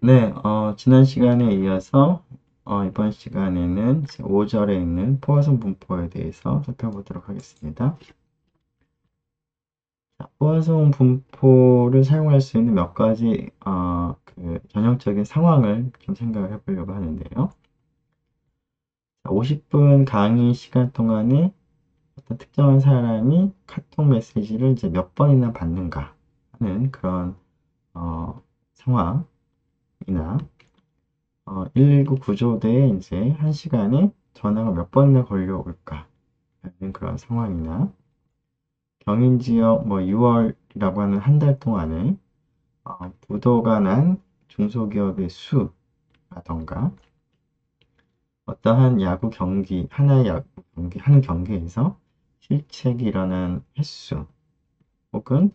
네, 지난 시간에 이어서 이번 시간에는 5절에 있는 포화성 분포에 대해서 살펴보도록 하겠습니다. 자, 포화성 분포를 사용할 수 있는 몇 가지 전형적인 상황을 좀 생각을 해보려고 하는데요. 50분 강의 시간 동안에 어떤 특정한 사람이 카톡 메시지를 이제 몇 번이나 받는가 하는 그런 상황이나 119 구조대에 이제 한 시간에 전화가 몇 번이나 걸려올까 하는 그런 상황이나 경인 지역 6월이라고 하는 한 달 동안에 부도가 난 중소기업의 수라던가 어떠한 야구 경기, 하나의 야구 경기, 한 경기에서 실책이 일어난 횟수 혹은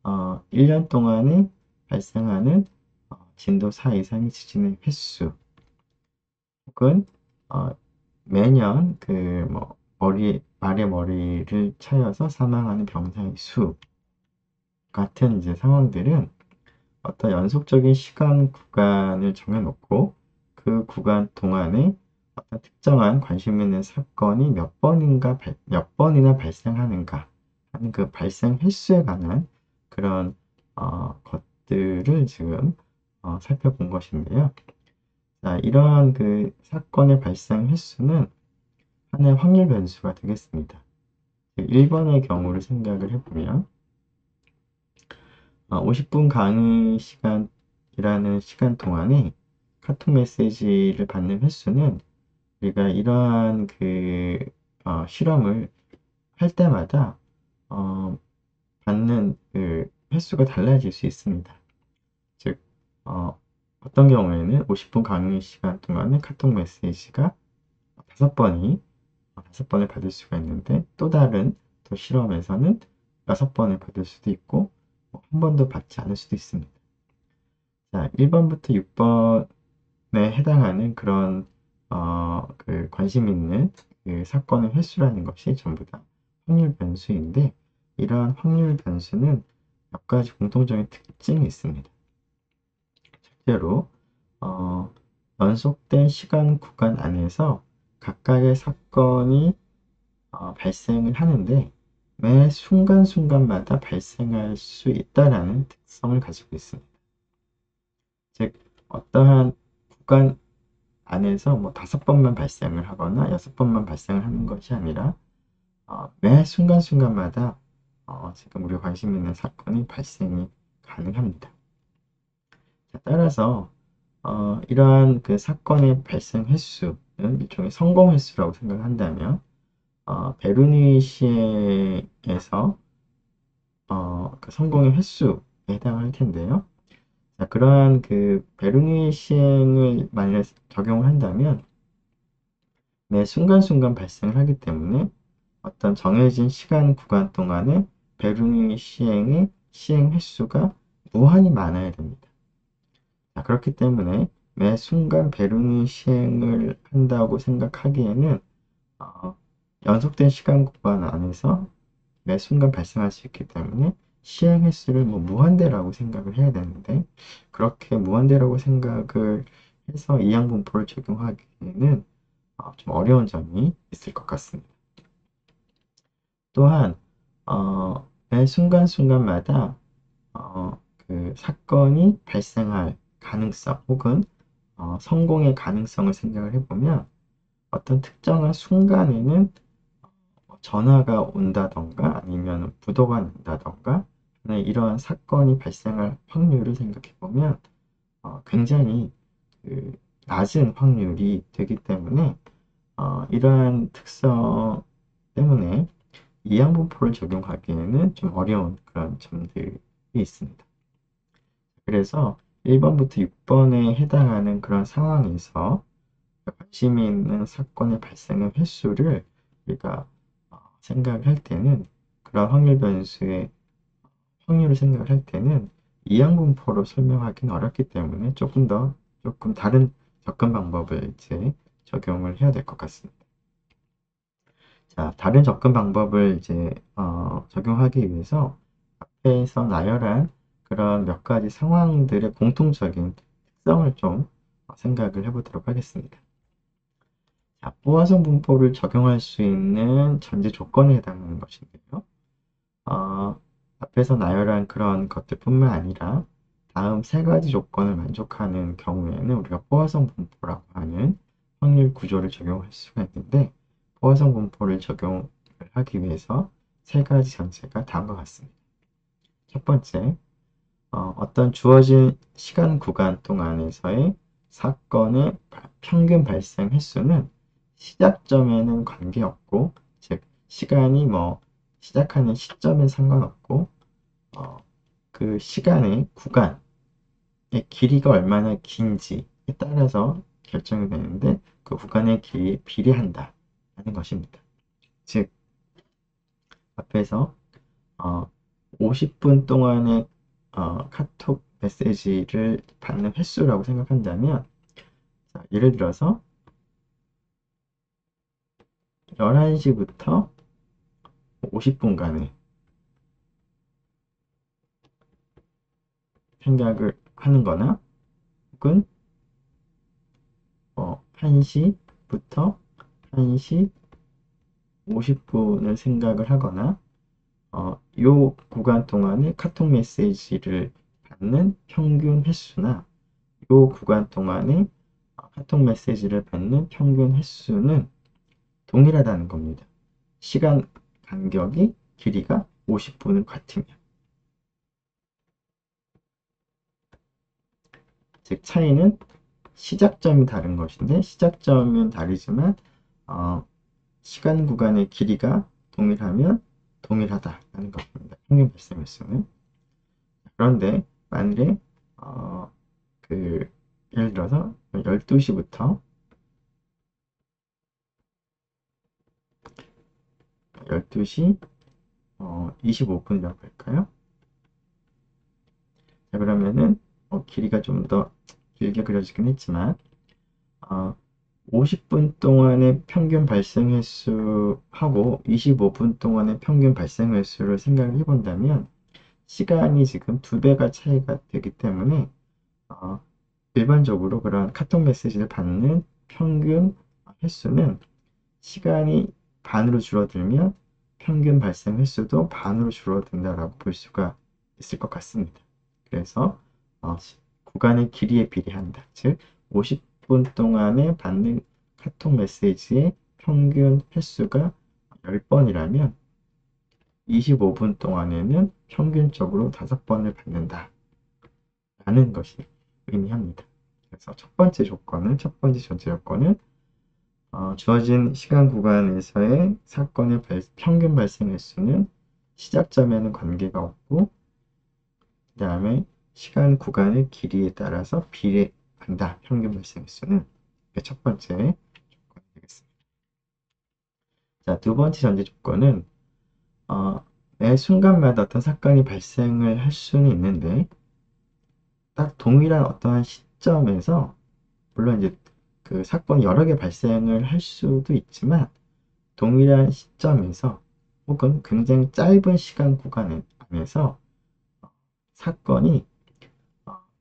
1년 동안에 발생하는 진도 4 이상의 지진의 횟수 혹은 매년 말의 머리를 차여서 사망하는 병사의 수 같은 이제 상황들은 어떤 연속적인 시간 구간을 정해놓고 그 구간 동안에 어떤 특정한 관심 있는 사건이 몇 번이나 발생하는가 하는 그 발생 횟수에 관한 그런 것들을 지금 살펴본 것인데요. 자, 이러한 그 사건의 발생 횟수는 하나의 확률 변수가 되겠습니다. 1번의 경우를 생각을 해보면 50분 강의 시간이라는 시간 동안에 카톡 메시지를 받는 횟수는 우리가 이러한 실험을 할 때마다 받는 그 횟수가 달라질 수 있습니다. 즉 어떤 경우에는 50분 강의 시간 동안에 카톡 메시지가 다섯 번을 받을 수가 있는데 또 다른 또 실험에서는 6번을 받을 수도 있고 한 번도 받지 않을 수도 있습니다. 자, 1번부터 6번에 해당하는 그런 관심 있는 그 사건의 횟수라는 것이 전부 다 확률 변수인데 이러한 확률 변수는 몇 가지 공통적인 특징이 있습니다. 첫째로 연속된 시간 구간 안에서 각각의 사건이 발생을 하는데 매 순간순간마다 발생할 수 있다라는 특성을 가지고 있습니다. 즉, 어떠한 구간 안에서 5번만 발생을 하거나 6번만 발생을 하는 것이 아니라 매 순간순간마다 지금 우리가 관심 있는 사건이 발생이 가능합니다. 자, 따라서 이러한 그 사건의 발생 횟수는 일종의 성공 횟수라고 생각한다면 베르니 시행에서 그 성공의 횟수에 해당할 텐데요. 자, 그러한 그 베르니 시행을 만약 적용을 한다면 매 순간순간 발생을 하기 때문에 어떤 정해진 시간 구간 동안에 베르니 시행의 시행 횟수가 무한히 많아야 됩니다. 자, 그렇기 때문에 매 순간 베르니 시행을 한다고 생각하기에는 연속된 시간 구간 안에서 매 순간 발생할 수 있기 때문에 시행 횟수를 무한대라고 생각을 해야 되는데 그렇게 무한대라고 생각을 해서 이항분포를 적용하기에는 좀 어려운 점이 있을 것 같습니다. 또한 매 순간순간마다 그 사건이 발생할 가능성 혹은 성공의 가능성을 생각을 해보면 어떤 특정한 순간에는 전화가 온다던가 아니면 부도가 난다던가 이러한 사건이 발생할 확률을 생각해 보면 굉장히 그 낮은 확률이 되기 때문에 이러한 특성 때문에 이항분포를 적용하기에는 좀 어려운 그런 점들이 있습니다. 그래서 1번부터 6번에 해당하는 그런 상황에서 관심이 있는 사건의 발생의 횟수를 우리가 생각을 할 때는 그런 확률 변수의 확률을 생각을 할 때는 이항분포로 설명하기는 어렵기 때문에 조금 다른 접근 방법을 이제 적용을 해야 될 것 같습니다. 자, 다른 접근 방법을 이제 적용하기 위해서 앞에서 나열한 그런 몇 가지 상황들의 공통적인 특성을 좀 생각을 해보도록 하겠습니다. 자, 포화성 분포를 적용할 수 있는 전제 조건에 해당하는 것인데요. 앞에서 나열한 그런 것들뿐만 아니라 다음 세 가지 조건을 만족하는 경우에는 우리가 포화성 분포라고 하는 확률 구조를 적용할 수가 있는데, 포화성 분포를 적용을 하기 위해서 세 가지 전제가 다음과 같습니다. 첫 번째, 어떤 주어진 시간 구간 동안에서의 사건의 평균 발생 횟수는 시작점에는 관계없고, 즉 시간이 시작하는 시점에 상관없고, 그 시간의 구간의 길이가 얼마나 긴지에 따라서 결정이 되는데, 그 구간의 길이에 비례한다 하는 것입니다. 즉 앞에서 50분 동안의 카톡 메시지를 받는 횟수라고 생각한다면, 자, 예를 들어서 11시부터 50분간의 생각을 하는 거나, 혹은 1시부터 1시 50분을 생각을 하거나, 이 구간 동안에 카톡 메시지를 받는 평균 횟수나 이 구간 동안에 카톡 메시지를 받는 평균 횟수는 동일하다는 겁니다. 시간 간격이 길이가 50분은 같으면. 즉 차이는 시작점이 다른 것인데, 시작점은 다르지만 시간 구간의 길이가 동일하면 동일하다라는 것입니다. 평균 발생 횟수는. 그런데 만일에 예를 들어서 12시부터 12시 25분이라고 할까요? 자, 그러면은 길이가 좀 더 길게 그려지긴 했지만 50분 동안의 평균 발생 횟수하고 25분 동안의 평균 발생 횟수를 생각을 해본다면, 시간이 지금 2배가 차이가 되기 때문에 일반적으로 그런 카톡 메시지를 받는 평균 횟수는 시간이 반으로 줄어들면 평균 발생 횟수도 반으로 줄어든다라고 볼 수가 있을 것 같습니다. 그래서 구간의 길이에 비례한다. 즉 50분 동안에 받는 카톡 메시지의 평균 횟수가 10번이라면 25분 동안에는 평균적으로 5번을 받는다 라는 것이 의미합니다. 그래서 첫 번째 전제 조건은 주어진 시간 구간에서의 사건의 평균 발생 횟수는 시작점에는 관계가 없고, 그 다음에 시간 구간의 길이에 따라서 비례한다. 평균 발생 횟수는. 이게 첫 번째 조건이 되겠습니다. 자, 두 번째 전제 조건은 매 순간마다 어떤 사건이 발생을 할 수는 있는데, 딱 동일한 어떠한 시점에서, 물론 이제 그 사건이 여러 개 발생을 할 수도 있지만, 동일한 시점에서 혹은 굉장히 짧은 시간 구간 안에서 사건이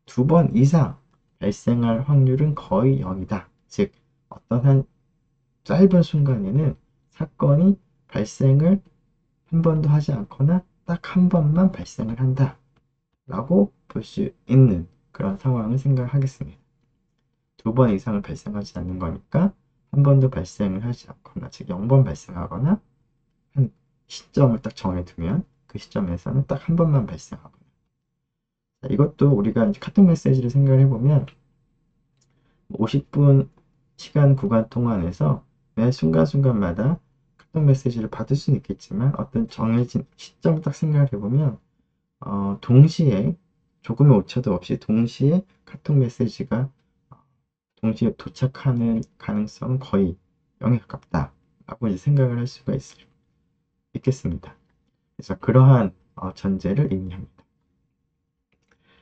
2번 이상 발생할 확률은 거의 0이다. 즉 어떤 한 짧은 순간에는 사건이 발생을 한 번도 하지 않거나 딱 한 번만 발생을 한다 라고 볼 수 있는 그런 상황을 생각하겠습니다. 2번 이상을 발생하지 않는 거니까 한 번도 발생을 하지 않거나, 즉 0번 발생하거나, 한 시점을 딱 정해두면 그 시점에서는 딱 한 번만 발생하거나. 이것도 우리가 이제 카톡 메시지를 생각을 해보면 50분 시간 구간 동안에서 매 순간순간마다 카톡 메시지를 받을 수는 있겠지만, 어떤 정해진 시점을 딱 생각을 해보면 동시에 조금의 오차도 없이 동시에 카톡 메시지가 동시에 도착하는 가능성은 거의 0에 가깝다 라고 이제 생각을 할 수가 있겠습니다. 그래서 그러한 전제를 의미합니다.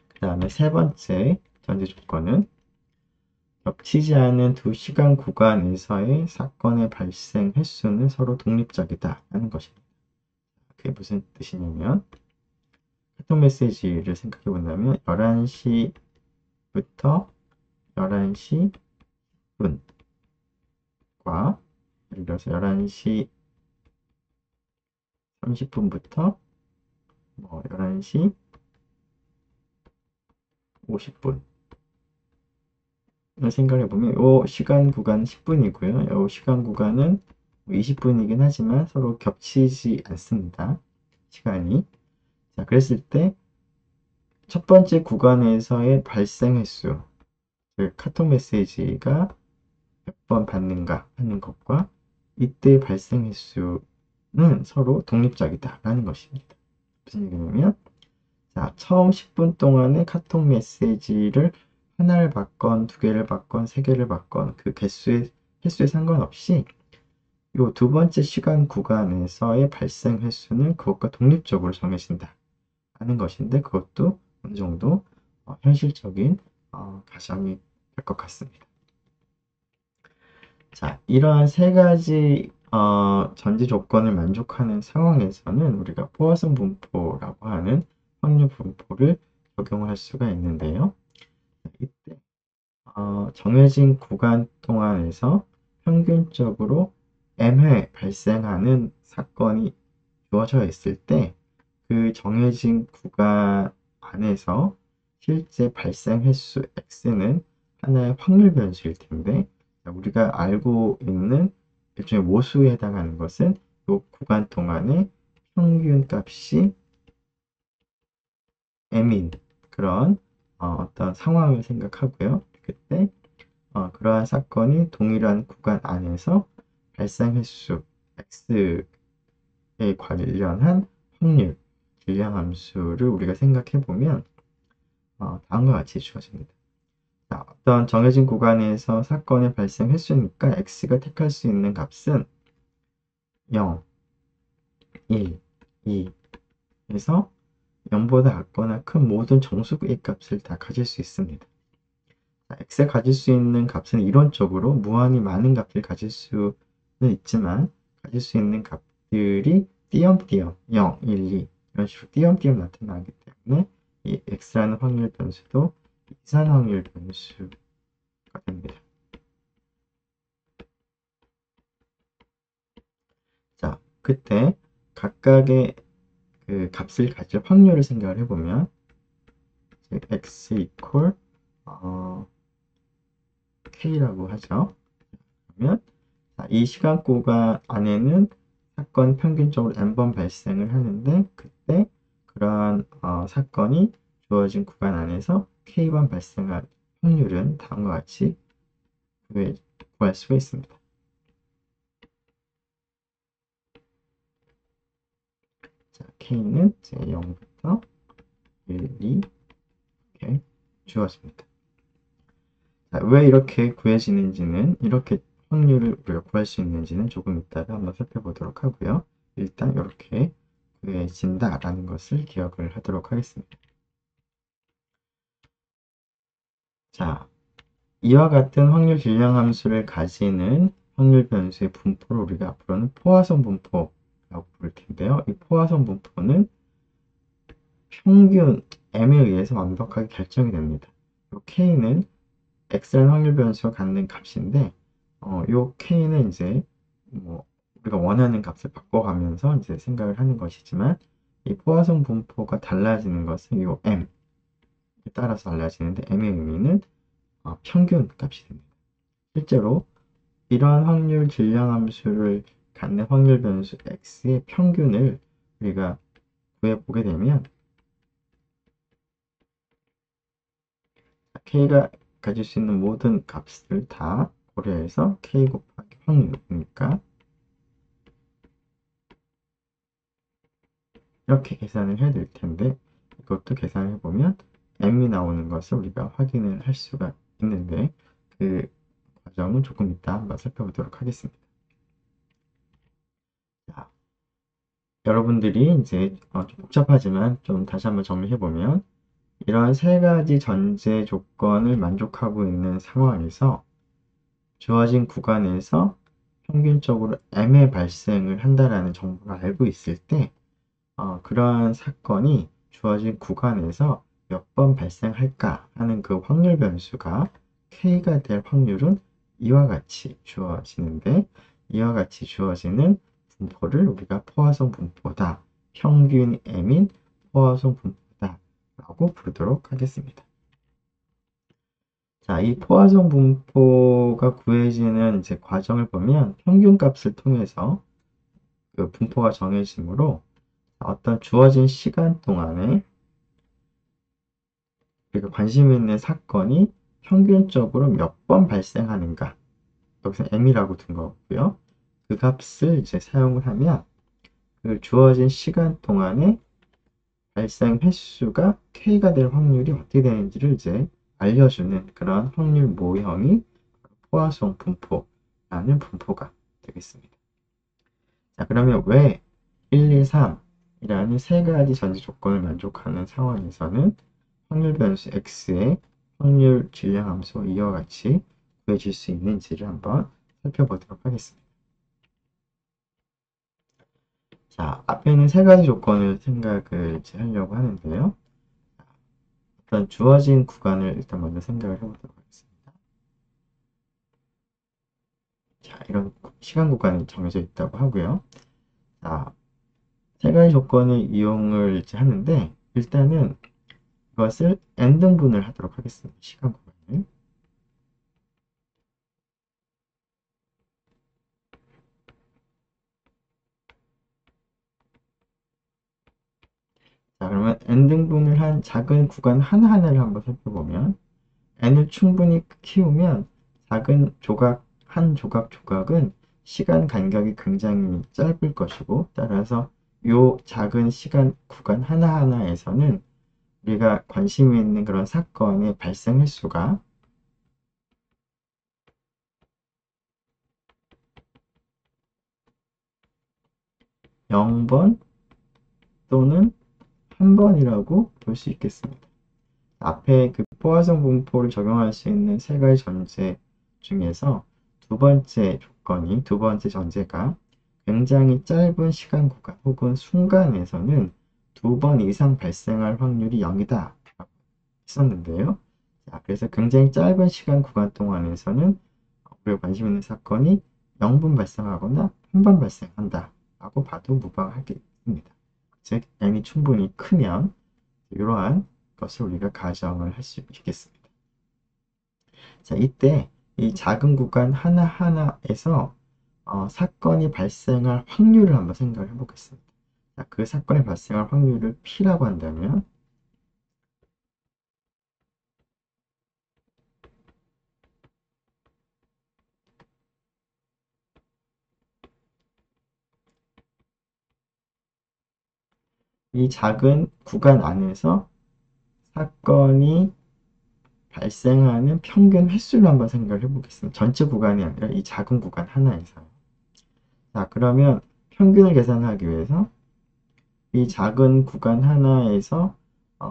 그 다음에 세 번째 전제 조건은 겹치지 않은 두 시간 구간에서의 사건의 발생 횟수는 서로 독립적이다 하는 것입니다. 그게 무슨 뜻이냐면, 카톡 메시지를 생각해 본다면 11시부터 11시 10분과 예를 들어서 11시 30분부터 11시 50분 생각해보면 이 시간 구간 10분이고요. 이 시간 구간은 20분이긴 하지만 서로 겹치지 않습니다. 시간이. 자, 그랬을 때 첫 번째 구간에서의 발생 횟수, 즉 카톡 메시지가 몇 번 받는가 하는 것과 이때 발생 횟수는 서로 독립적이다라는 것입니다. 무슨 얘기냐면 자, 처음 10분 동안의 카톡 메시지를 하나를 받건 두 개를 받건 세 개를 받건 그 횟수에 상관없이 이 두 번째 시간 구간에서의 발생 횟수는 그것과 독립적으로 정해진다 하는 것인데 그것도 어느 정도 현실적인 가정이 될 것 같습니다. 자, 이러한 세 가지 전제 조건을 만족하는 상황에서는 우리가 포화성 분포라고 하는 확률 분포를 적용할 수가 있는데요. 이때 정해진 구간 동안에서 평균적으로 M회 발생하는 사건이 주어져 있을 때 그 정해진 구간 안에서 실제 발생 횟수 X는 하나의 확률 변수일 텐데 우리가 알고 있는 일종의 모수에 해당하는 것은 이 구간 동안의 평균 값이 M인 그런 어떤 상황을 생각하고요. 그때 그러한 사건이 동일한 구간 안에서 발생 횟수 X에 관련한 확률, 질량 함수를 우리가 생각해 보면 다음과 같이 주어집니다. 자, 어떤 정해진 구간에서 사건의 발생 횟수니까 X가 택할 수 있는 값은 0, 1, 2 에서 0보다 작거나 큰 모든 정수의 값을 다 가질 수 있습니다. x가 가질 수 있는 값은 이론적으로 무한히 많은 값을 가질 수는 있지만 가질 수 있는 값들이 띄엄띄엄 0, 1, 2 이런 식으로 띄엄띄엄 나타나기 때문에 이 x라는 확률 변수도 이산 확률 변수가 됩니다. 자, 그때 각각의 그 값을 가질 확률을 생각을 해보면 x 이퀄 k라고 하죠. 그러면 이 시간 구간 안에는 사건 평균적으로 n번 발생을 하는데 그때 그러한 사건이 주어진 구간 안에서 k번 발생할 확률은 다음과 같이 구할 수가 있습니다. 자, k는 이제 0부터 1, 2 이렇게 주어집니다. 자, 왜 이렇게 구해지는지는 이렇게 확률을 우리가 구할 수 있는지는 조금 이따가 한번 살펴보도록 하고요. 일단 이렇게 구해진다라는 것을 기억을 하도록 하겠습니다. 자, 이와 같은 확률 질량 함수를 가지는 확률 변수의 분포를 우리가 앞으로는 포화성 분포라고 부를 텐데요. 이 포화성 분포는 평균 m에 의해서 완벽하게 결정이 됩니다. k는 x라는 확률 변수가 갖는 값인데 요 k는 이제 우리가 원하는 값을 바꿔가면서 이제 생각을 하는 것이지만 이 포화성 분포가 달라지는 것은 요 m에 따라서 달라지는데 m의 의미는 평균 값이 됩니다. 실제로 이러한 확률 질량 함수를 갖는 확률 변수 x의 평균을 우리가 구해보게 되면 k가 가질 수 있는 모든 값을 다 고려해서 k 곱하기 확률이니까 이렇게 계산을 해야 될 텐데 이것도 계산을 해보면 m이 나오는 것을 우리가 확인을 할 수가 있는데 그 과정은 조금 이따 한번 살펴보도록 하겠습니다. 자, 여러분들이 이제 좀 복잡하지만 좀 다시 한번 정리해보면 이러한 세 가지 전제 조건을 만족하고 있는 상황에서 주어진 구간에서 평균적으로 M의 발생을 한다라는 정보를 알고 있을 때 그러한 사건이 주어진 구간에서 몇 번 발생할까 하는 그 확률 변수가 K가 될 확률은 이와 같이 주어지는데, 이와 같이 주어지는 분포를 우리가 포화송 분포다, 평균 M인 포화송 분포다 라고 부르도록 하겠습니다. 자, 이 포화송 분포가 구해지는 이제 과정을 보면 평균값을 통해서 그 분포가 정해지므로 어떤 주어진 시간 동안에 우리가 관심 있는 사건이 평균적으로 몇 번 발생하는가, 여기서 M이라고 둔 거고요. 그 값을 이제 사용을 하면 그 주어진 시간 동안에 발생 횟수가 K가 될 확률이 어떻게 되는지를 이제 알려주는 그런 확률 모형이 포화송 분포라는 분포가 되겠습니다. 자, 그러면 왜 1, 2, 3이라는 세 가지 전제 조건을 만족하는 상황에서는 확률 변수 x의 확률 질량함수 이와 같이 구해질 수 있는지를 한번 살펴보도록 하겠습니다. 자, 앞에는 세 가지 조건을 생각을 하려고 하는데요. 일단 주어진 구간을 일단 먼저 생각을 해보도록 하겠습니다. 자, 이런 시간 구간이 정해져 있다고 하고요. 자, 세 가지 조건을 이용을 하는데 일단은 이것을 n등분을 하도록 하겠습니다. 시간 구간을. 자, 그러면 n등분을 한 작은 구간 하나하나를 한번 살펴보면 n을 충분히 키우면 작은 조각, 한 조각 조각은 시간 간격이 굉장히 짧을 것이고 따라서 이 작은 시간 구간 하나하나에서는 우리가 관심이 있는 그런 사건의 발생 횟수가 0번 또는 1번이라고 볼 수 있겠습니다. 앞에 그 포화성 분포를 적용할 수 있는 세 가지 전제 중에서 두 번째 전제가 굉장히 짧은 시간 구간 혹은 순간에서는 2번 이상 발생할 확률이 0이다 했었는데요. 자, 그래서 굉장히 짧은 시간 구간 동안에서는 우리가 관심 있는 사건이 0번 발생하거나 1번 발생한다 라고 봐도 무방하겠습니다. 즉, n이 충분히 크면 이러한 것을 우리가 가정을 할 수 있겠습니다. 자, 이때 이 작은 구간 하나하나에서 사건이 발생할 확률을 한번 생각을 해보겠습니다. 자, 그 사건이 발생할 확률을 P라고 한다면 이 작은 구간 안에서 사건이 발생하는 평균 횟수를 한번 생각을 해보겠습니다. 전체 구간이 아니라 이 작은 구간 하나에서. 자, 그러면 평균을 계산하기 위해서 이 작은 구간 하나에서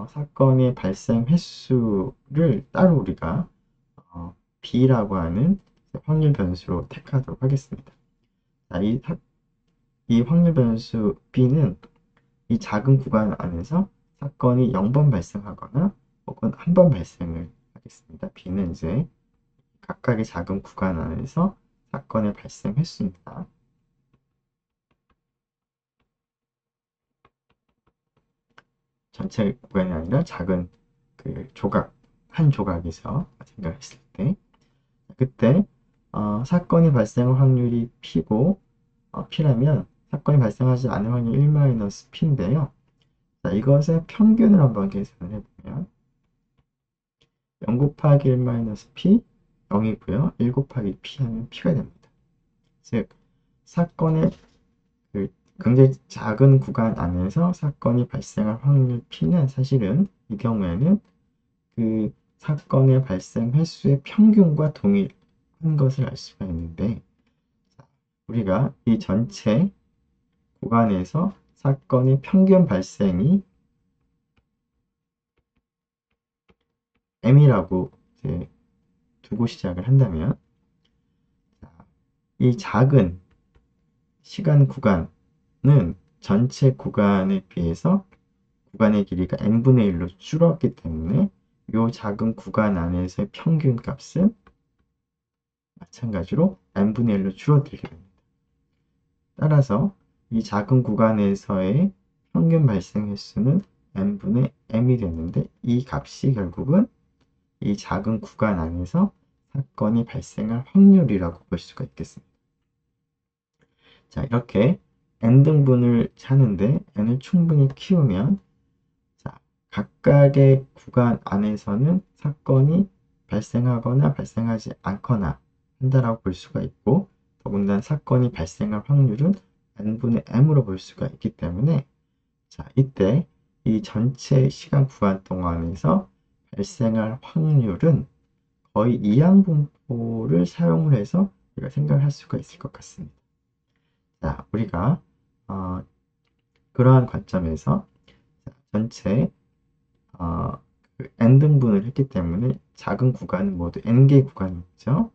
사건의 발생 횟수를 따로 우리가 B라고 하는 확률 변수로 택하도록 하겠습니다. 자, 이 확률 변수 B는 이 작은 구간 안에서 사건이 0번 발생하거나 혹은 1번 발생을 하겠습니다. B는 이제 각각의 작은 구간 안에서 사건의 발생 횟수입니다. 전체 구간이 아니라 작은 그 조각, 한 조각에서 생각했을 때 그때 사건이 발생할 확률이 P고 P라면 사건이 발생하지 않을 확률이 1-P인데요. 자, 이것의 평균을 한번 계산을 해보면 0 곱하기 1-P 0이고요. 1 곱하기 P 하면 P가 됩니다. 즉 사건의 그 굉장히 작은 구간 안에서 사건이 발생할 확률 P는 사실은 이 경우에는 그 사건의 발생 횟수의 평균과 동일한 것을 알 수가 있는데 우리가 이 전체 구간에서 사건의 평균 발생이 M이라고 이제 두고 시작을 한다면 이 작은 시간 구간은 전체 구간에 비해서 구간의 길이가 n분의 1로 줄었기 때문에 이 작은 구간 안에서의 평균 값은 마찬가지로 n분의 1로 줄어들게 됩니다. 따라서 이 작은 구간에서의 평균 발생 횟수는 n분의 m이 되는데 이 값이 결국은 이 작은 구간 안에서 사건이 발생할 확률이라고 볼 수가 있겠습니다. 자, 이렇게 n등분을 하는데 n을 충분히 키우면 자, 각각의 구간 안에서는 사건이 발생하거나 발생하지 않거나 한다라고 볼 수가 있고 더군다나 사건이 발생할 확률은 n분의 m으로 볼 수가 있기 때문에 자, 이때 이 전체 시간 구간 동안에서 발생할 확률은 거의 이항분포를 사용을 해서 우리가 생각할 수가 있을 것 같습니다. 자, 우리가 어, 그러한 관점에서 전체 그 n등분을 했기 때문에 작은 구간은 모두 n개의 구간이 있죠.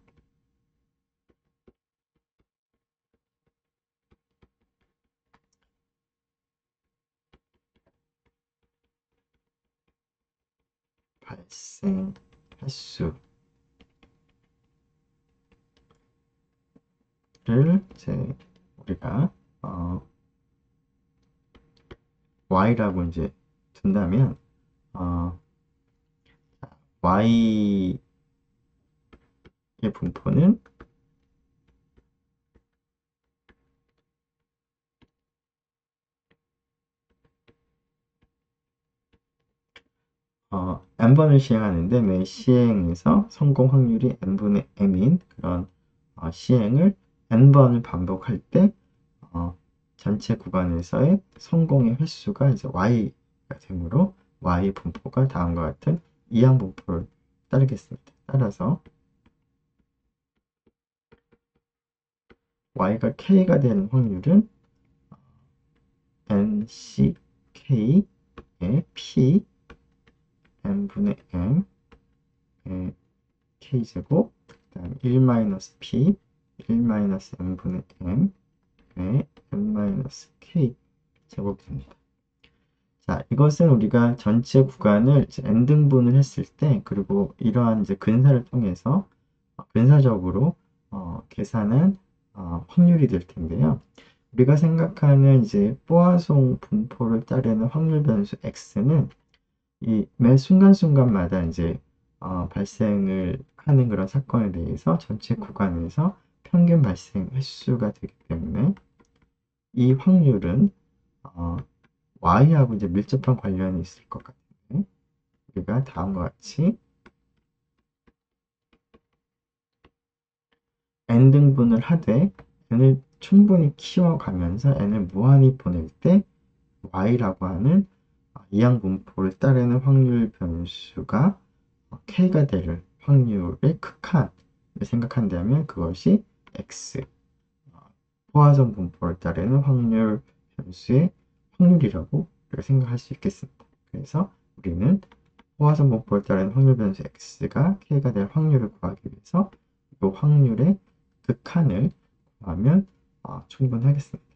발생 횟수를 이제 우리가 y라고 이제 둔다면 y의 분포는 n번을 시행하는데 매 시행에서 성공 확률이 n분의 m인 그런 시행을 n번을 반복할 때 전체 구간에서의 성공의 횟수가 이제 y가 되므로 y 분포가 다음과 같은 이항 분포를 따르겠습니다. 따라서 y가 k가 되는 확률은 nck의 p n분의 m k제곱 그다음 1-p 1-n분의 m n-k 제곱이 됩니다. 자, 이것은 우리가 전체 구간을 이제 n등분을 했을 때 그리고 이러한 이제 근사를 통해서 근사적으로 계산한 확률이 될 텐데요. 우리가 생각하는 이제 포화송 분포를 따르는 확률 변수 x는 이 매 순간순간마다 이제 발생을 하는 그런 사건에 대해서 전체 구간에서 평균 발생 횟수가 되기 때문에 이 확률은 y하고 이제 밀접한 관련이 있을 것 같은데 우리가 다음과 같이 n등분을 하되 n을 충분히 키워가면서 n을 무한히 보낼 때 y라고 하는 이항분포를 따르는 확률 변수가 k가 될 확률의 극한을 생각한다면 그것이 x 포화전 분포를 따르는 확률 변수의 확률이라고 생각할 수 있겠습니다. 그래서 우리는 포화전 분포를 따르는 확률 변수 x가 k가 될 확률을 구하기 위해서 이 확률의 극한을 구하면 충분하겠습니다.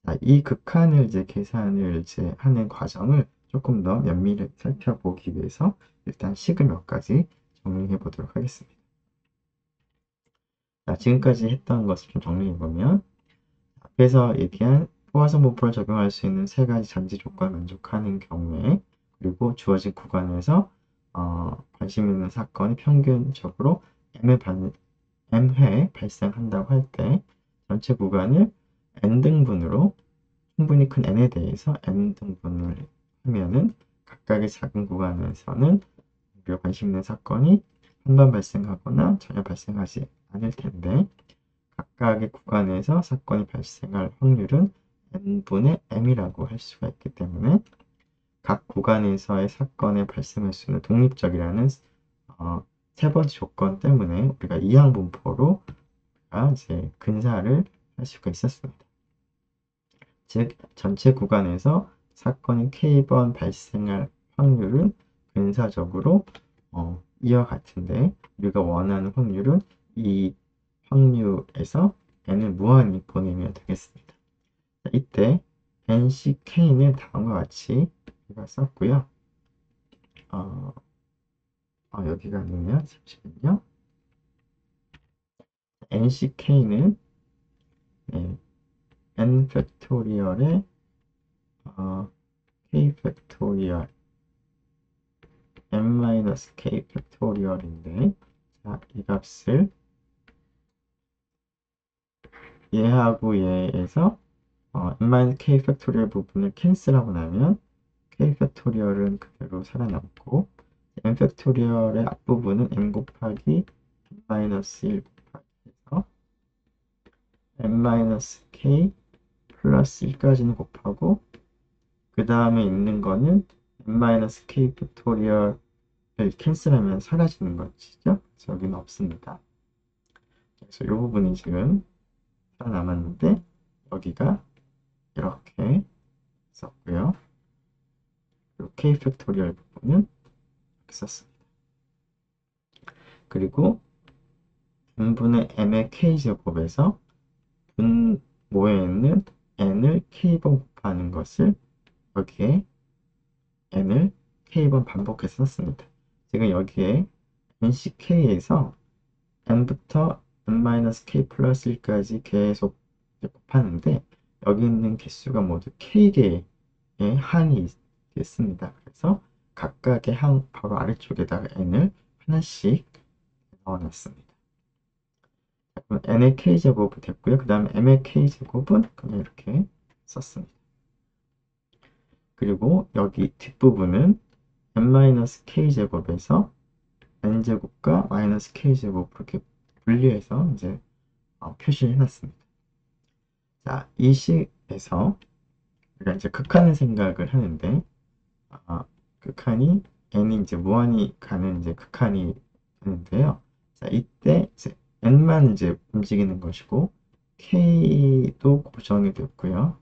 자, 이 극한을 이제 계산을 이제 하는 과정을 조금 더 면밀히 살펴보기 위해서 일단 식을 몇 가지 정리해 보도록 하겠습니다. 자, 지금까지 했던 것을 좀 정리해 보면 앞에서 얘기한 포화성 분포를 적용할 수 있는 세 가지 전제 조건을 만족하는 경우에 그리고 주어진 구간에서 관심 있는 사건이 평균적으로 m회 발생한다고 할 때 전체 구간을 n등분으로 충분히 큰 n에 대해서 n등분을 하면은 각각의 작은 구간에서는 우리가 관심 있는 사건이 한 번 발생하거나 전혀 발생하지 않을 텐데 각각의 구간에서 사건이 발생할 확률은 n분의 m이라고 할 수가 있기 때문에 각 구간에서의 사건의 발생 횟수는 독립적이라는 세 번째 조건 때문에 우리가 이항분포로 이제 근사를 할 수가 있었습니다. 즉 전체 구간에서 사건이 k번 발생할 확률은 근사적으로 이와 같은데 우리가 원하는 확률은 이 확률에서 n을 무한히 보내면 되겠습니다. 자, 이때 nck는 다음과 같이 우리가 썼고요. 여기가 아니네요. 잠시만요. NCK는 네, n 팩토리얼의 k 팩토리얼 n-k 팩토리얼인데, 자, 이 값을 얘하고 얘에서 n-k 팩토리얼 부분을 캔슬하고 나면 k 팩토리얼은 그대로 살아남고, n 팩토리얼의 앞부분은 n 곱하기 n-1 곱하기 해서 n-k 플러스 1까지는 곱하고, 그 다음에 있는 거는 n-k 팩토리얼을 캔슬하면 사라지는 것이죠. 그래서 여기는 없습니다. 그래서 이 부분이 지금 살아남았는데, 여기가 이렇게 썼고요. 그리고 k 팩토리얼 부분은 이렇게 썼습니다. 그리고 n분의 m의 k제곱에서 분모에 있는 n을 k번 곱하는 것을 여기에 n을 k번 반복해서 썼습니다. 지금 여기에 nck에서 n부터 n-k 플러스 1까지 계속 곱하는데, 여기 있는 개수가 모두 k개의 항이 있습니다. 그래서 각각의 항 바로 아래쪽에다가 n을 하나씩 넣어놨습니다. 그럼 n의 k제곱이 됐고요. 그 다음에 m의 k제곱은 그냥 이렇게 썼습니다. 그리고 여기 뒷부분은 n-k제곱에서 n제곱과 -k제곱 그렇게 분리해서 이제 표시를 해놨습니다. 자, 이 식에서 우리가 이제 극한을 생각을 하는데, 극한이 n이 이제 무한히 가는 이제 극한이 되는데요. 자, 이때 이제 n만 이제 움직이는 것이고 k도 고정이 됐고요.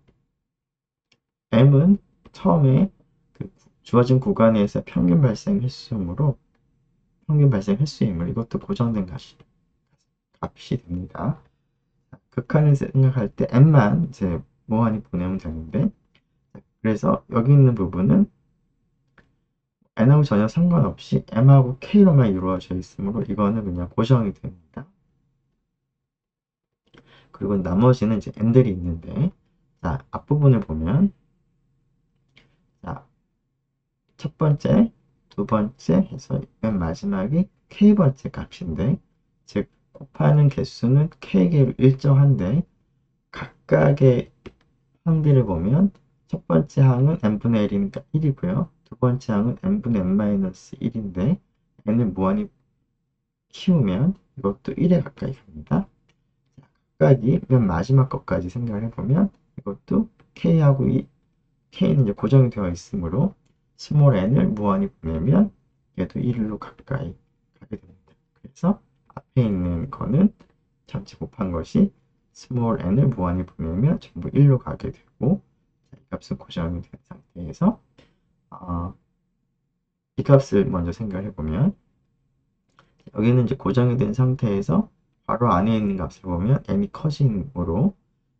m은 처음에 그 주어진 구간에서 평균 발생 횟수이므로 평균 발생 횟수임을 이것도 고정된 값이 됩니다. 극한을 생각할 때 n만 이제 무한히 보내면 되는데, 그래서 여기 있는 부분은 n하고 전혀 상관없이 m하고 k로만 이루어져 있으므로 이거는 그냥 고정이 됩니다. 그리고 나머지는 이제 n들이 있는데, 자, 앞부분을 보면, 자, 첫 번째, 두 번째 해서 맨 마지막이 k번째 값인데, 즉 곱하는 개수는 k개로 일정한데, 각각의 항들을 보면 첫 번째 항은 n분의 1이니까 1이고요. 두 번째 항은 n분의 n-1인데 n을 무한히 키우면 이것도 1에 가까이 갑니다. 각각이 맨 마지막 것까지 생각을 해보면 이것도 k하고 k는 이제 고정이 되어 있으므로 스몰 n을 무한히 보내면 얘도 1로 가까이 가게 됩니다. 그래서 앞에 있는 거는 전체 곱한 것이 스몰 n을 무한히 보내면 전부 1로 가게 되고, 이 값은 고정이 된 상태에서 이 값을 먼저 생각을 해보면, 여기는 이제 고정이 된 상태에서 바로 안에 있는 값을 보면 n이 커지므로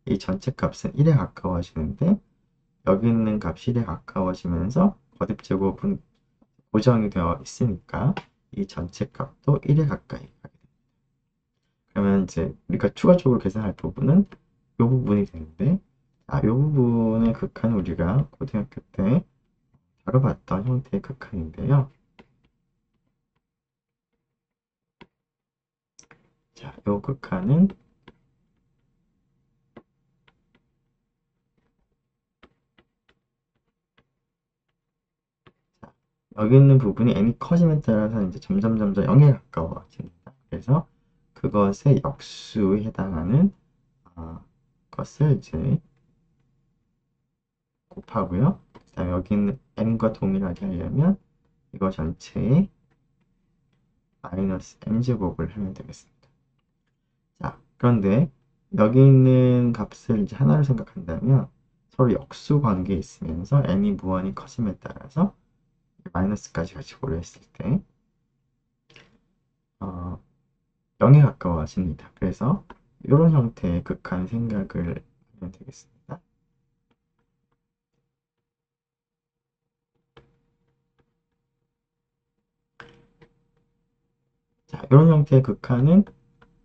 이 전체 값은 1에 가까워지는데, 여기 있는 값이 1에 가까워지면서 거듭제곱은 고정이 되어 있으니까 이 전체 값도 1에 가까이 가게 됩니다. 그러면 이제 우리가 추가적으로 계산할 부분은 이 부분이 되는데, 이 부분의 극한은 우리가 고등학교 때 다뤄봤던 형태의 극한인데요. 자, 이 극한은 여기 있는 부분이 n이 커짐에 따라서 이제 점점 0에 가까워집니다. 그래서 그것의 역수에 해당하는 것을 이제 곱하고요. 그 다음에 여기 있는 n과 동일하게 하려면 이거 전체에 마이너스 m제곱을 하면 되겠습니다. 자, 그런데 여기 있는 값을 이제 하나로 생각한다면 서로 역수 관계에 있으면서 n이 무한히 커짐에 따라서 마이너스까지 같이 고려했을 때 0에 가까워집니다. 그래서 이런 형태의 극한 생각을 하면 되겠습니다. 자, 이런 형태의 극한은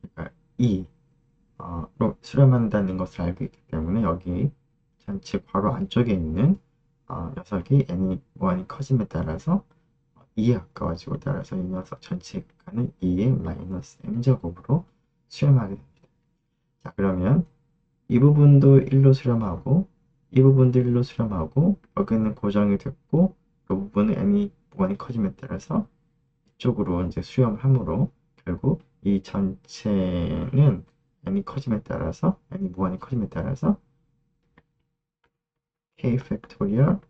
그러니까 2로 수렴한다는 것을 알고 있기 때문에 여기 전체 괄호 안쪽에 있는 녀석이 n이 무한히 커짐에 따라서 2에 가까워지고 따라서 이 녀석 전체 극한은 2의 마이너스 m제곱으로 수렴하게 됩니다. 자, 그러면 이 부분도 1로 수렴하고 이 부분도 1로 수렴하고 여기는 고정이 됐고 이 부분은 n이 무한히 커짐에 따라서 이쪽으로 이제 수렴하므로 결국 이 전체는 n이 커짐에 따라서 n이 무한히 커짐에 따라서 k 팩토리얼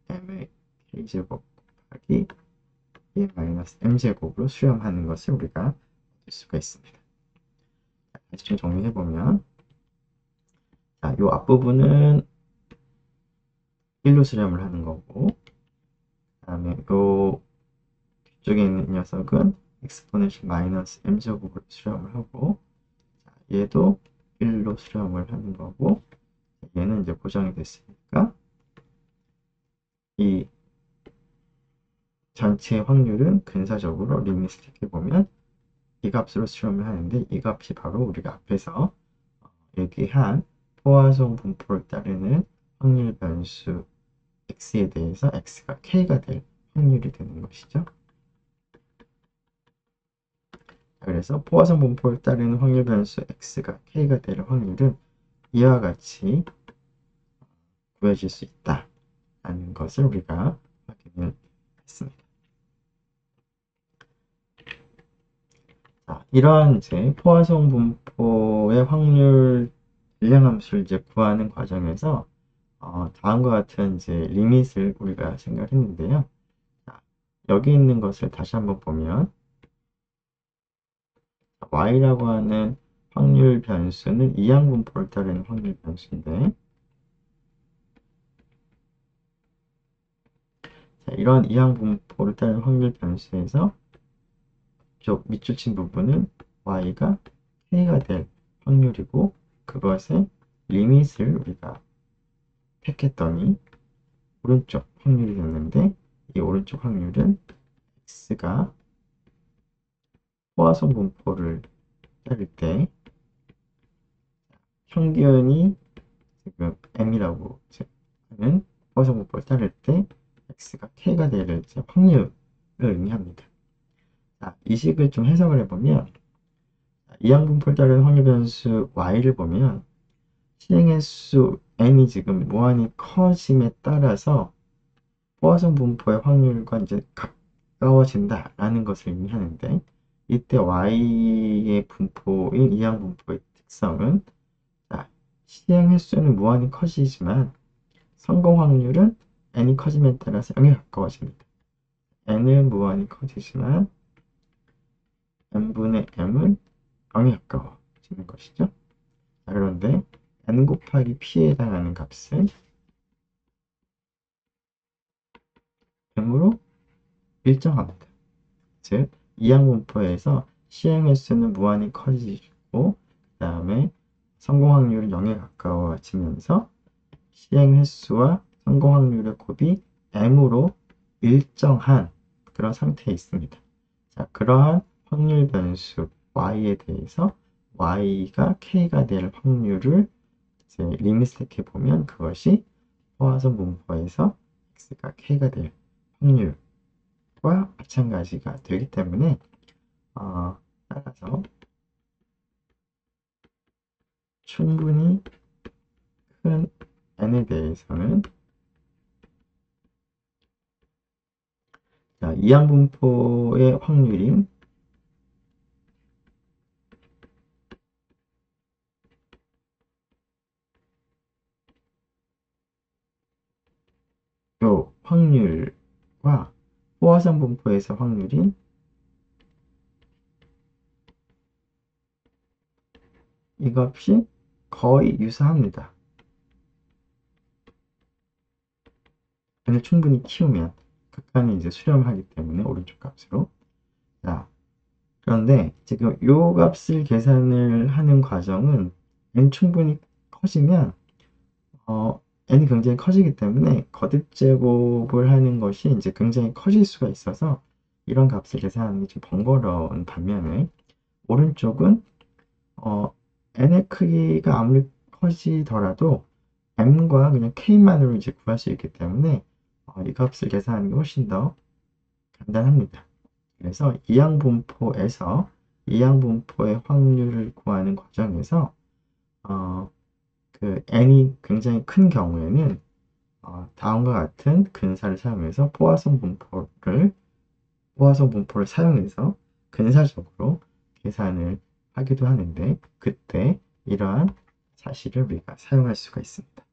m의 k제곱 곱하기 2 마이너스 m제곱으로 수렴하는 것을 우리가 볼 수가 있습니다. 다시 좀 정리해보면 자, 이 앞부분은 1로 수렴을 하는 거고 그 다음에 요 뒤쪽에 있는 녀석은 exponential 마이너스 m제곱으로 수렴을 하고 자, 얘도 1로 수렴을 하는 거고 얘는 이제 고정이 됐으니까 이 전체 확률은 근사적으로 리미트 택해보면 이 값으로 수렴을 하는데 이 값이 바로 우리가 앞에서 얘기한 포화송 분포를 따르는 확률 변수 x에 대해서 x가 k가 될 확률이 되는 것이죠. 그래서 포화송 분포를 따르는 확률 변수 x가 k가 될 확률은 이와 같이 구해질 수 있다라는 것을 우리가 확인을 했습니다. 자, 이러한 이제 포화송 분포의 확률 질량함수를 이제 구하는 과정에서 다음과 같은 이제 리밋을 우리가 생각했는데요. 자, 여기 있는 것을 다시 한번 보면 y라고 하는 확률 변수는 이항 분포를 따르는 확률 변수인데 자, 이런 이항 분포를 따르는 확률 변수에서 밑줄 친 부분은 y가 k가 될 확률이고 그것의 리밋을 우리가 택했더니 오른쪽 확률이 됐는데 이 오른쪽 확률은 x가 포화송 분포를 따를 때 평균이 지금 m이라고 하는 포화송 분포를 따를 때 x가 k가 될 확률을 의미합니다. 자, 이 식을 좀 해석을 해보면 이항 분포를 따르는 확률 변수 y를 보면 실행횟수 n이 지금 무한히 커짐에 따라서 포화송 분포의 확률과 이제 가까워진다라는 것을 의미하는데 이때 y의 분포인 이항 분포의 특성은 자, 실행 횟수는 무한히 커지지만 성공 확률은 n이 커짐에 따라서 0에 가까워집니다. n은 무한히 커지지만 n분의 m은 0에 가까워지는 것이죠. 자, 그런데 n 곱하기 p에 해당하는 값은 m으로 일정합니다. 즉, 이항분포에서 시행 횟수는 무한히 커지고 그 다음에 성공 확률은 0에 가까워지면서 시행 횟수와 성공 확률의 곱이 m으로 일정한 그런 상태에 있습니다. 자, 그러한 확률 변수 y에 대해서 y가 k가 될 확률을 이제 리미스택해 보면 그것이 포화송 분포에서 x가 k가 될 확률과 마찬가지가 되기 때문에 따라서 충분히 큰 n에 대해서는 이항분포의 확률인 요 확률과 포화송 분포에서 확률인 이 값이 거의 유사합니다. n을 충분히 키우면 극한이 이제 수렴하기 때문에 오른쪽 값으로. 자, 그런데 지금 요 값을 계산을 하는 과정은 n 충분히 커지면 n이 굉장히 커지기 때문에 거듭 제곱을 하는 것이 이제 굉장히 커질 수가 있어서 이런 값을 계산하는 게 좀 번거로운 반면에 오른쪽은 n의 크기가 아무리 커지더라도 m과 그냥 k만으로 이제 구할 수 있기 때문에 이 값을 계산하는 게 훨씬 더 간단합니다. 그래서 이항분포의 확률을 구하는 과정에서 그 n이 굉장히 큰 경우에는 다음과 같은 근사를 사용해서 포화성 분포를 사용해서 근사적으로 계산을 하기도 하는데 그때 이러한 사실을 우리가 사용할 수가 있습니다.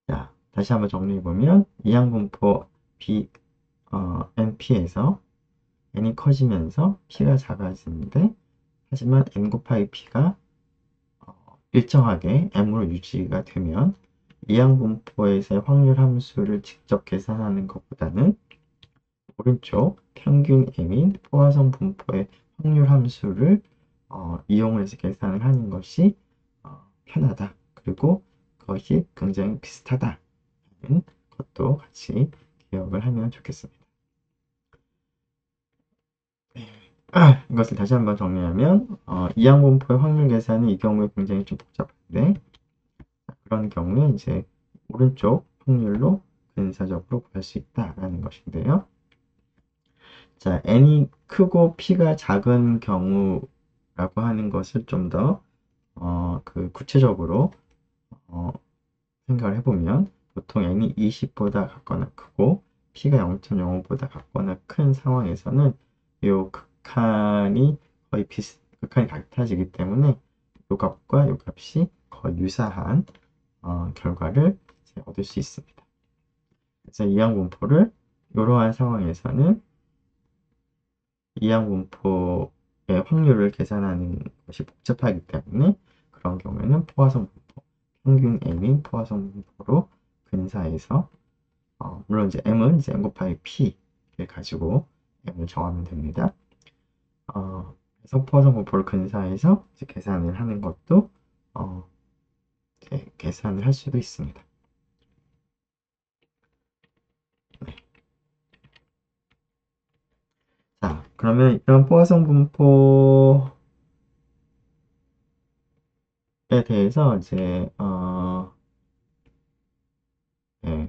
자, 다시 한번 정리해보면 이항분포 NP에서 n이 커지면서 p가 작아지는데 하지만 n 곱하기 p가 일정하게 m으로 유지가 되면 이항분포에서의 확률 함수를 직접 계산하는 것보다는 오른쪽 평균 m인 포화성 분포의 확률 함수를 이용을 해서 계산을 하는 것이 편하다. 그리고 그것이 굉장히 비슷하다는 것도 같이 기억을 하면 좋겠습니다. 이것을 다시 한번 정리하면 이항분포의 확률 계산은 이 경우에 굉장히 좀 복잡한데 그런 경우에 이제 오른쪽 확률로 근사적으로 구할 수 있다라는 것인데요. 자, n이 크고 p가 작은 경우라고 하는 것을 좀 더 구체적으로 생각을 해보면 보통 n이 20보다 같거나 크고 p가 0.05보다 같거나 큰 상황에서는 이 극한이 같아지기 때문에 이 값과 이 값이 거의 유사한 결과를 얻을 수 있습니다. 그래서 이항분포를 이러한 상황에서는 이항분포의 확률을 계산하는 것이 복잡하기 때문에 그런 경우에는 포화성 분포, 평균 m인 포화성 분포로 근사해서 물론 이제 m은 이제 n 곱하기 p를 가지고 m을 정하면 됩니다. 그래서 포화성 분포를 근사해서 이제 계산을 하는 것도 계산을 할 수도 있습니다. 네. 자, 그러면 이런 포화성 분포에 대해서 이제 네.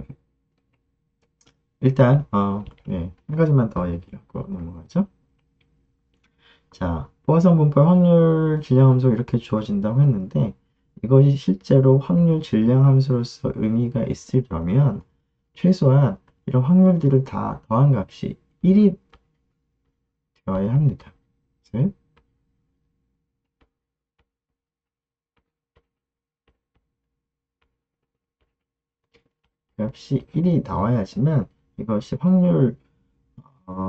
일단 네. 한 가지만 더 얘기하고 넘어가죠. 자, 포화성 분포의 확률 질량 함수 이렇게 주어진다고 했는데 이것이 실제로 확률 질량 함수로서 의미가 있으려면 최소한 이런 확률들을 다 더한 값이 1이 되어야 합니다. 즉, 값이 1이 나와야지만 이것이 확률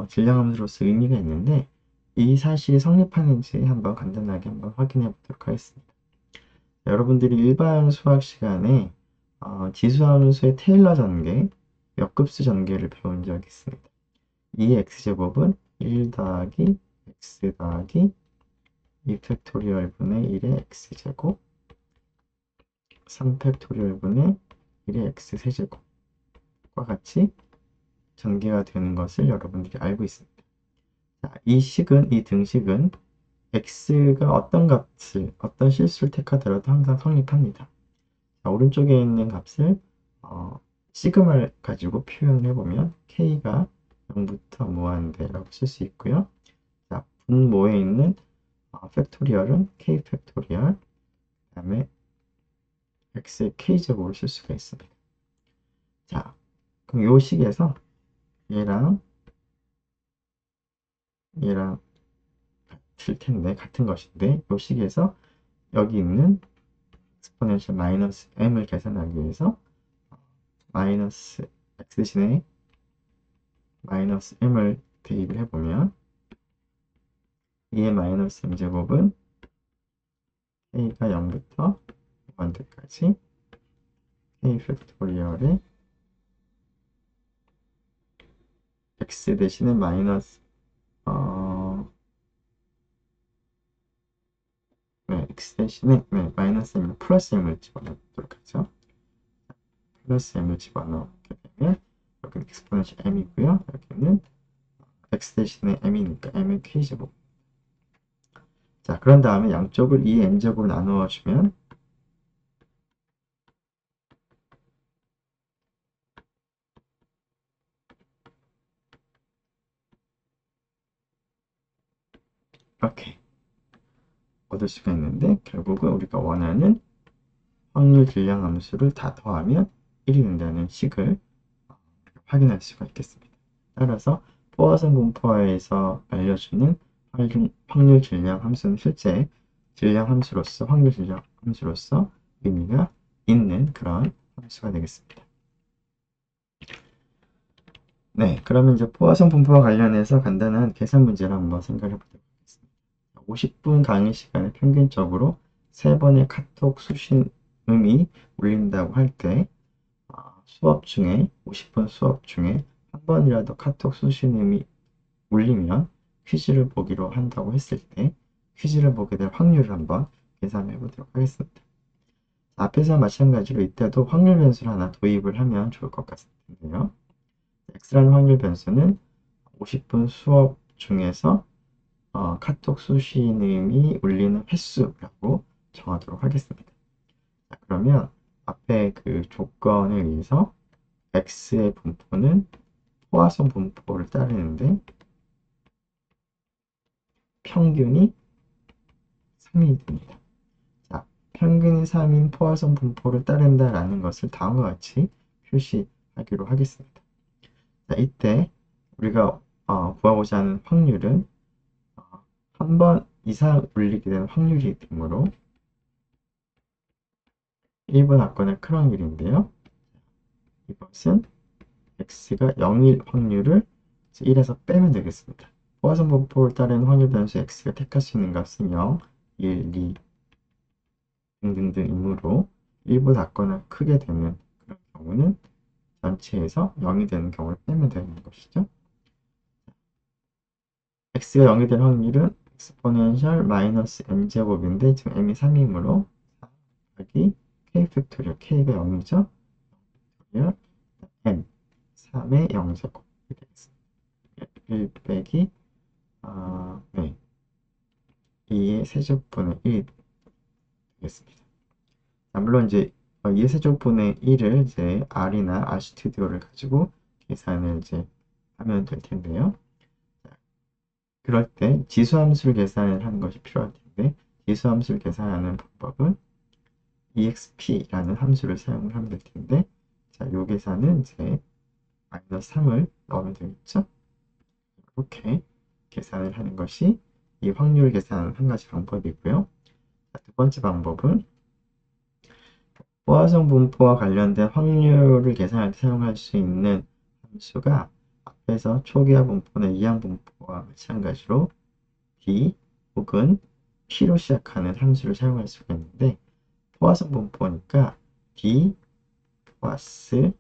질량 함수로서 의미가 있는데 이 사실이 성립하는지 한번 간단하게 한번 확인해 보도록 하겠습니다. 여러분들이 일반 수학 시간에 지수함수의 테일러 전개, 역급수 전개를 배운 적이 있습니다. 이 x제곱은 1 더하기 x 더하기 2팩토리얼 분의 1의 x제곱 3팩토리얼 분의 1의 x세제곱과 같이 전개가 되는 것을 여러분들이 알고 있습니다. 자, 이 등식은 x가 어떤 실수를 택하더라도 항상 성립합니다. 자, 오른쪽에 있는 값을 시그마를 가지고 표현을 해보면 k가 0부터 무한대라고 쓸 수 있고요. 자, 분모에 있는 팩토리얼은 k 팩토리얼, 그 다음에 x의 k제곱을 쓸 수가 있습니다. 자, 그럼 이 식에서 얘랑 같은 것인데 이 식에서 여기 있는 exponential 마이너스 m을 계산하기 위해서 마이너스 x 대신에 마이너스 m을 대입을 해보면 2의 마이너스 m제곱은 k가 0부터 무한대까지 k 팩토리얼의 x 대신에 마이너스 x 대신에 마이너스 m 플러스 m을 집어넣도록 하죠. 플러스 m을 집어넣게 되면 여기는 exponential m이고요. 여기는 x 대신에 m이니까 m은 k제곱. 자, 그런 다음에 양쪽을 2n제곱으로 나누어주면 이렇게 얻을 수가 있는데, 결국은 우리가 원하는 확률 질량 함수를 다 더하면 1이 된다는 식을 확인할 수가 있겠습니다. 따라서 포화성 분포에서 알려주는 확률 질량 함수는 실제 질량 함수로서, 확률 질량 함수로서 의미가 있는 그런 함수가 되겠습니다. 네, 그러면 이제 포화성 분포와 관련해서 간단한 계산 문제를 한번 생각해 보도록 하겠습니다. 50분 강의 시간에 평균적으로 3번의 카톡 수신음이 울린다고 할 때, 수업 중에, 50분 수업 중에 한 번이라도 카톡 수신음이 울리면 퀴즈를 보기로 한다고 했을 때, 퀴즈를 보게 될 확률을 한번 계산해 보도록 하겠습니다. 앞에서 마찬가지로 이때도 확률 변수를 하나 도입을 하면 좋을 것 같은데요. x라는 확률 변수는 50분 수업 중에서 카톡 수신음이 울리는 횟수라고 정하도록 하겠습니다. 자, 그러면 앞에 그 조건에 의해서 x의 분포는 포화성 분포를 따르는데 평균이 3이 됩니다. 자, 평균이 3인 포화성 분포를 따른다라는 것을 다음과 같이 표시하기로 하겠습니다. 자, 이때 우리가 구하고자 하는 확률은 한 번 이상 울리게 되는 확률이 되므로 1번 학번의 큰 확률인데요. 이것은 x가 0일 확률을 1에서 빼면 되겠습니다. 포화성 분포를 따르는 확률 변수 x가 택할 수 있는 값은 0, 1, 2 등등등이므로 1보다 작거나 크게 되는 그런 경우는 전체에서 0이 되는 경우를 빼면 되는 것이죠. x가 0이 될 확률은 exponential 마이너스 m제곱인데 지금 m이 3이므로 4 곱하기 k 팩토리얼 k가 0이죠. 팩토리얼 m 3의 0제곱이 되겠습니다. 1 빼기 네. 2의 세제곱분의 1이 되겠습니다. 물론 이제 2의 세제곱분의 1을 이제 R이나 RStudi오를 가지고 계산을 이제 하면 될 텐데요. 그럴 때 지수함수를 계산을 하는 것이 필요할 텐데 지수함수를 계산하는 방법은 exp라는 함수를 사용을 하면 될 텐데 자, 요 계산은 이제 마이너스 3을 넣으면 되겠죠? 이렇게 계산을 하는 것이 이 확률 계산 한 가지 방법이고요. 자, 두 번째 방법은 포화성 분포와 관련된 확률을 계산할 때 사용할 수 있는 함수가 앞에서 초기화 분포나 이항 분포와 마찬가지로 D 혹은 P로 시작하는 함수를 사용할 수가 있는데 포화성 분포니까 D 플러스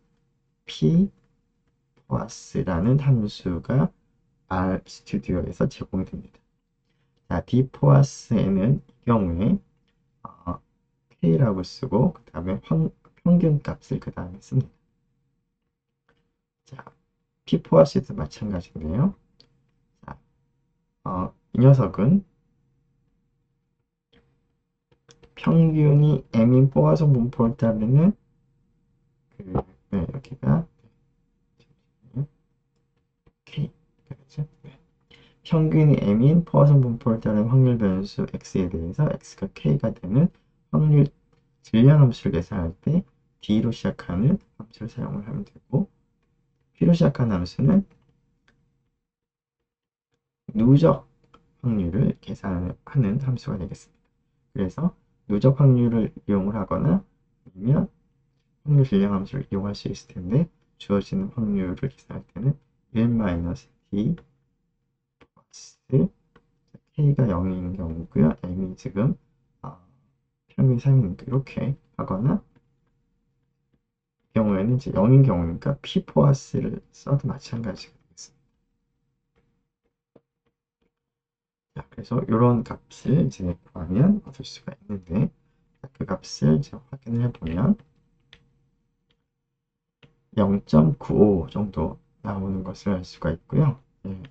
P 플러스라는 함수가 R 스튜디오에서 제공이 됩니다. 자, D 플러스에는 이 경우에 K라고 쓰고 그 다음에 평균 값을 그 다음에 씁니다. 자, P 플러스도 마찬가지인데요. 자, 이 녀석은 평균이 M인 포화성 분포를 따르는 네, 여기가 K 그렇죠? 네. 평균이 M인 포화성 분포를 따르는 확률 변수 X에 대해서 X가 K가 되는 확률 질량 함수를 계산할 때 D로 시작하는 함수를 사용을 하면 되고 P로 시작하는 함수는 누적 확률을 계산하는 함수가 되겠습니다. 그래서 누적 확률을 이용을 하거나 아니면 확률 질량 함수를 이용할 수 있을 텐데 주어지는 확률을 계산할 때는 1-d 플러스 k가 0인 경우고요. m이 지금 평균 3이니까 이렇게 하거나 이 경우에는 이제 0인 경우니까 p 플러스를 써도 마찬가지가 되겠습니다. 자, 그래서 이런 값을 이제 구하면 얻을 수가 있는데 그 값을 이제 확인을 해보면 0.95 정도 나오는 것을 알 수가 있고요.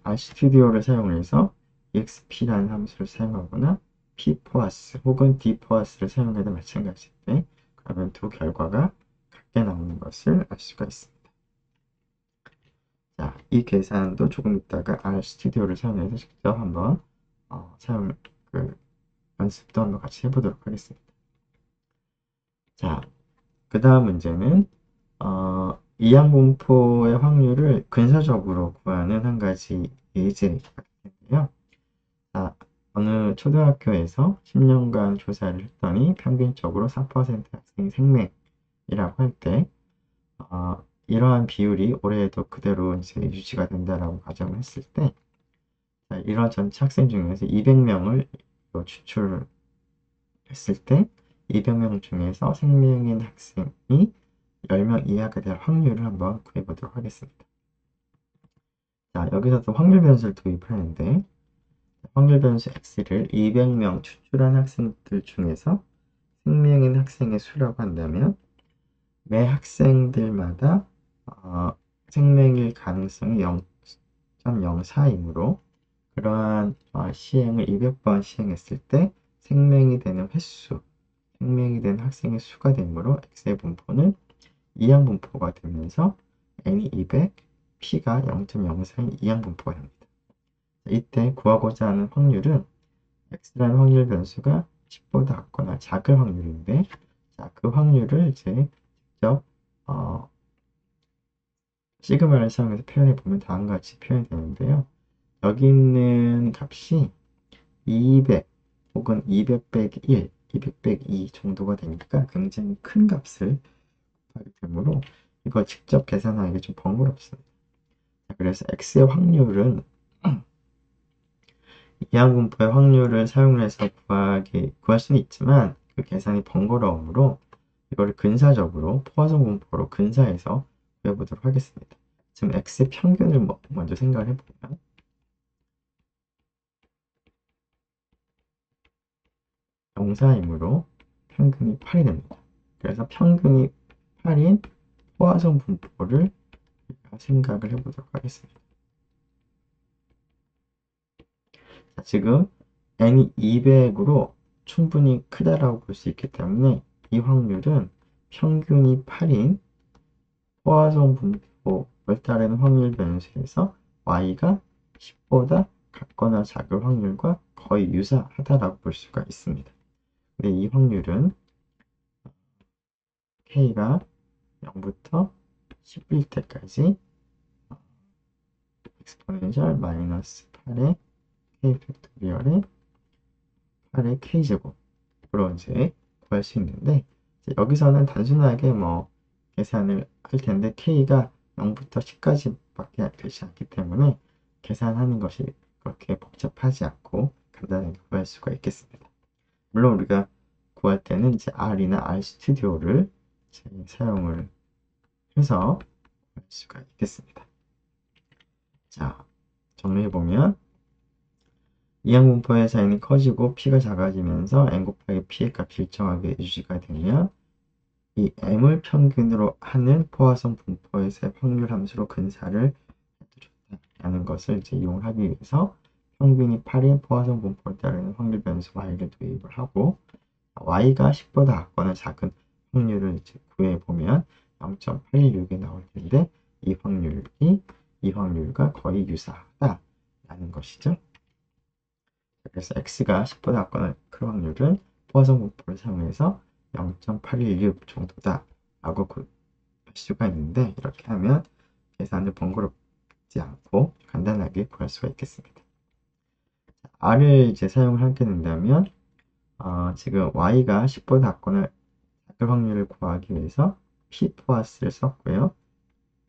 RStudi오를 사용해서 exp라는 함수를 사용하거나 pfoas 혹은 dfoas를 사용해도 마찬가지일 때 그러면 두 결과가 같게 나오는 것을 알 수가 있습니다. 자, 이 계산도 조금 이따가 RStudi오를 사용해서 직접 한번 연습도 한번 같이 해보도록 하겠습니다. 자, 그 다음 문제는 이항분포의 확률을 근사적으로 구하는 한 가지 예제가 있는데요. 자, 어느 초등학교에서 10년간 조사를 했더니 평균적으로 4% 학생이 생맹이라고 할 때, 이러한 비율이 올해에도 그대로 이제 유지가 된다라고 가정을 했을 때, 자, 이러한 전체 학생 중에서 200명을 추출했을 때, 200명 중에서 생명인 학생이 10명 이하가 될 확률을 한번 구해보도록 하겠습니다. 자, 여기서도 확률 변수를 도입하는데, 확률 변수 x를 200명 추출한 학생들 중에서 생명인 학생의 수라고 한다면 매 학생들마다 생명일 가능성이 0.04이므로 그러한 시행을 200번 시행했을 때 생명이 되는 횟수, 생명이 된 학생의 수가 되므로 x의 분포는 이항분포가 되면서 n이 200, p가 0.04인 이항분포가 됩니다. 이때 구하고자 하는 확률은 x라는 확률 변수가 10보다 작거나 작을 확률인데, 자, 그 확률을 이제 직접 시그마를 사용해서 표현해 보면 다음과 같이 표현이 되는데요. 여기 있는 값이 200 혹은 200 빼기 1, 200 빼기 2 정도가 되니까 굉장히 큰 값을 하게 되므로 이거 직접 계산하기 좀 번거롭습니다. 그래서 x의 확률은 이항분포의 확률을 사용해서 구할 수는 있지만 그 계산이 번거로우므로 이거를 근사적으로 포화성 분포로 근사해서 구해보도록 하겠습니다. 지금 x의 평균을 먼저 생각을 해보면 0.4이므로 평균이 8이 됩니다. 그래서 평균이 8인 포화성 분포를 생각을 해보도록 하겠습니다. 자, 지금 n이 200으로 충분히 크다라고 볼 수 있기 때문에 이 확률은 평균이 8인 포화성 분포를 따르는 확률 변수에서 y가 10보다 같거나 작을 확률과 거의 유사하다라고 볼 수가 있습니다. 근데 이 확률은 k가 0부터 10일 때까지 exponential 마이너스 8의 k 팩토리얼의 8의 k제곱으로 이제 구할 수 있는데, 여기서는 단순하게 계산을 할 텐데 k가 0부터 10까지밖에 되지 않기 때문에 계산하는 것이 그렇게 복잡하지 않고 간단하게 구할 수가 있겠습니다. 물론 우리가 구할 때는 이제 R이나 RStudi오를 사용을 해서 구할 수가 있겠습니다. 자, 정리해보면 이항분포의 사인이 커지고 P가 작아지면서 n 곱하기 P의 값이 일정하게 유지가 되면 이 m을 평균으로 하는 포화성 분포에서의 확률 함수로 근사를 해도 좋다라는 것을 이제 이용하기 위해서 평균이 8인 포화성 분포에 따르는 확률 변수 y를 도입을 하고 y가 10보다 작거나 작은 확률을 이제 구해보면 0.816이 나올 텐데 이 확률과 거의 유사하다라는 것이죠. 그래서 x가 10보다 작거나 큰 확률은 포화성 분포를 사용해서 0.816 정도다 라고 볼 수가 있는데, 이렇게 하면 계산을 번거롭지 않고 간단하게 구할 수가 있겠습니다. r을 이제 사용을 하게 된다면 지금 y가 10보다 작거나 작을 확률을 구하기 위해서 p 플러스를 썼고요.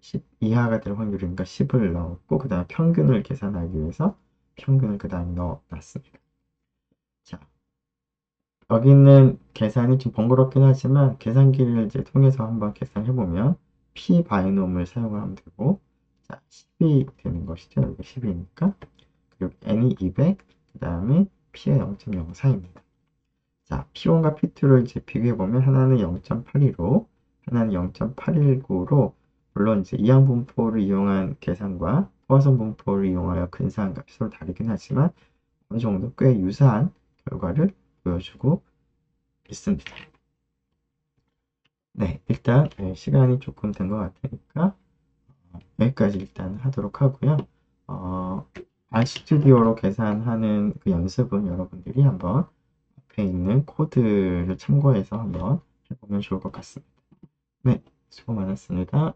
10 이하가 될 확률이니까 10을 넣었고 그 다음에 평균을 계산하기 위해서 평균을 그 다음에 넣어놨습니다. 자, 여기 있는 계산이 좀 번거롭긴 하지만 계산기를 이제 통해서 한번 계산해보면 p 바이놈을 사용을 하면 되고, 자, 10이 되는 것이죠. 여기 10이니까. 그리고 n이 200, 그 다음에 p가 0.04입니다. 자, P1과 P2를 이제 비교해보면 하나는 0.82로 하나는 0.819로 물론 이제 이항분포를 이용한 계산과 포화선 분포를 이용하여 근사한 값이 서로 다르긴 하지만 어느 정도 꽤 유사한 결과를 보여주고 있습니다. 네, 일단 시간이 조금 된 것 같으니까 여기까지 일단 하도록 하고요. RStudi오로 계산하는 그 연습은 여러분들이 한번 앞에 있는 코드를 참고해서 한번 해보면 좋을 것 같습니다. 네, 수고 많았습니다.